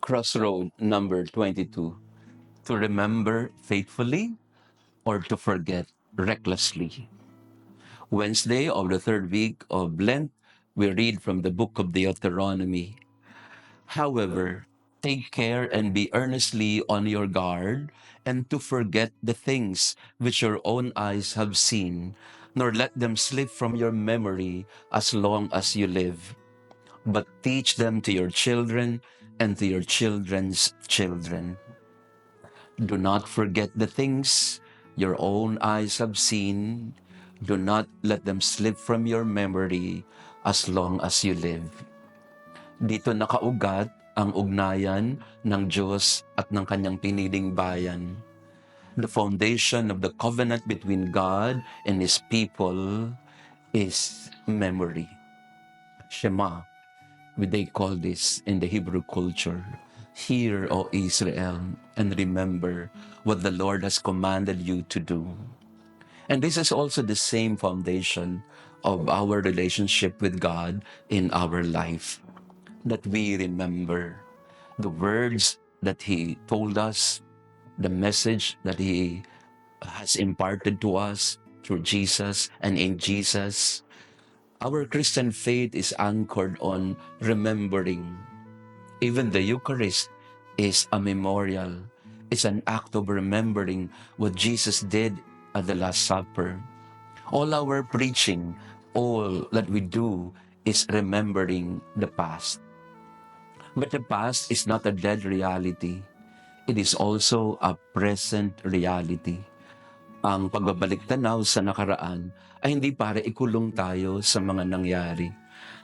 Crossroad number 22. To remember faithfully or to forget recklessly. Wednesday of the third week of Lent, we read from the book of Deuteronomy. However, take care and be earnestly on your guard, and to forget the things which your own eyes have seen, nor let them slip from your memory as long as you live. But teach them to your children and to your children's children. Do not forget the things your own eyes have seen. Do not let them slip from your memory as long as you live. Dito nakaugat ang ugnayan ng Diyos at ng kanyang piniling bayan. The foundation of the covenant between God and His people is memory. Shema, they call this in the Hebrew culture. Hear, O Israel, and remember what the Lord has commanded you to do. And this is also the same foundation of our relationship with God in our life. That we remember the words that He told us, the message that He has imparted to us through Jesus and in Jesus. Our Christian faith is anchored on remembering. Even the Eucharist is a memorial. It's an act of remembering what Jesus did at the Last Supper. All our preaching, all that we do is remembering the past. But the past is not a dead reality. It is also a present reality. Ang pagbabalik tanaw sa nakaraan ay hindi para ikulong tayo sa mga nangyari.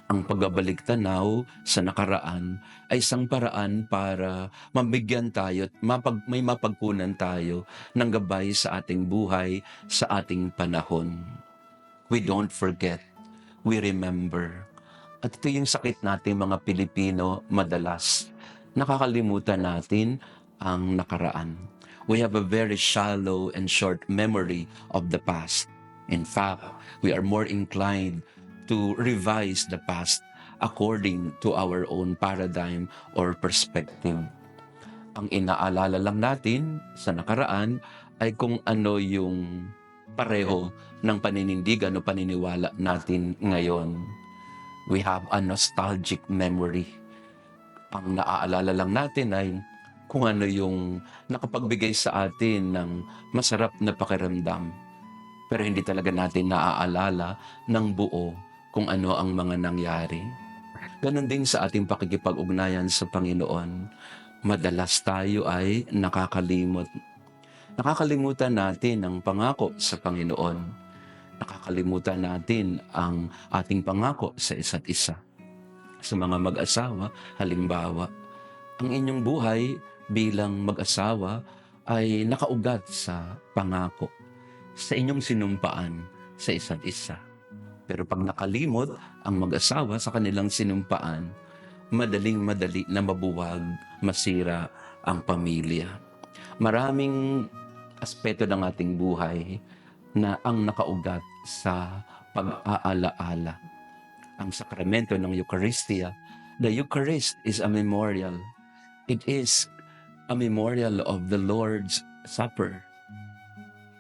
Ang pagbabalik tanaw sa nakaraan ay isang paraan para mabigyan tayo at may mapagkunan tayo ng gabay sa ating buhay, sa ating panahon. We don't forget, we remember. At ito yung sakit natin mga Pilipino madalas. Nakakalimutan natin ang nakaraan. We have a very shallow and short memory of the past. In fact, we are more inclined to revise the past according to our own paradigm or perspective. Ang inaalala lang natin sa nakaraan ay kung ano yung pareho ng paninindigan o paniniwala natin ngayon. We have a nostalgic memory. Ang naaalala lang natin ay kung ano yung nakapagbigay sa atin ng masarap na pakiramdam. Pero hindi talaga natin naaalala ng buo kung ano ang mga nangyari. Ganon din sa ating pakikipag-ugnayan sa Panginoon. Madalas tayo ay nakakalimot. Nakakalimutan natin ang pangako sa Panginoon. Nakakalimutan natin ang ating pangako sa isa't isa. Sa mga mag-asawa, halimbawa, ang inyong buhay bilang mag-asawa ay nakaugat sa pangako, sa inyong sinumpaan sa isa't isa. Pero pag nakalimot ang mag-asawa sa kanilang sinumpaan, madaling-madali na mabuwag, masira ang pamilya. Maraming aspeto ng ating buhay na ang nakaugat sa pag-aalaala. Ang sakramento ng Eucharistia, the Eucharist is a memorial. It is a memorial of the Lord's Supper.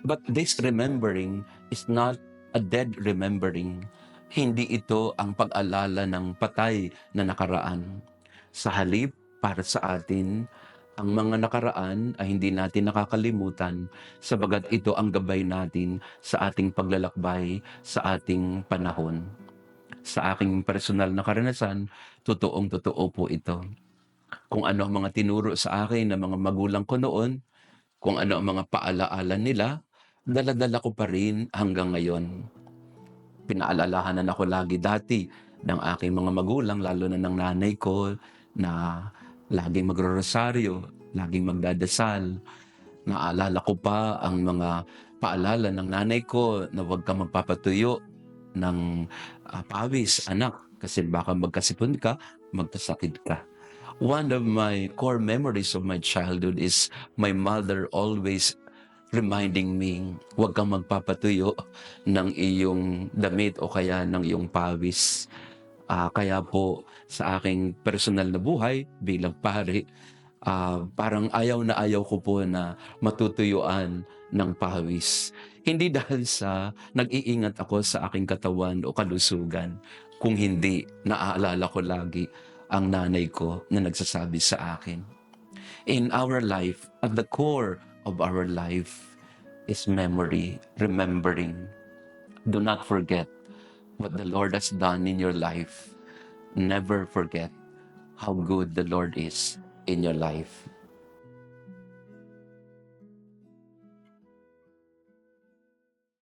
But this remembering is not a dead remembering. Hindi ito ang pag-alala ng patay na nakaraan. Sa halip, para sa atin, ang mga nakaraan ay hindi natin nakakalimutan sabagat ito ang gabay natin sa ating paglalakbay sa ating panahon. Sa aking personal na karanasan, totoong-totoo po ito. Kung ano ang mga tinuro sa akin ng mga magulang ko noon, kung ano ang mga paalaala nila, dala-dala ko pa rin hanggang ngayon. Pinaalalahanan ako lagi dati ng aking mga magulang, lalo na ng nanay ko, na laging magro-rosaryo, laging magdadasal. Naalala ko pa ang mga paalala ng nanay ko na huwag kang magpapatuyo ng pawis, anak, kasi baka magkasipon ka, magkasakit ka. One of my core memories of my childhood is my mother always reminding me, huwag kang magpapatuyo ng iyong damit o kaya ng iyong pawis. Kaya po sa aking personal na buhay bilang pari, parang ayaw na ayaw ko po na matutuyuan ng pawis. Hindi dahil sa nag-iingat ako sa aking katawan o kalusugan, kung hindi naaalala ko lagi ang nanay ko na nagsasabi sa akin. In our life, at the core of our life is memory, remembering. Do not forget what the Lord has done in your life. Never forget how good the Lord is in your life.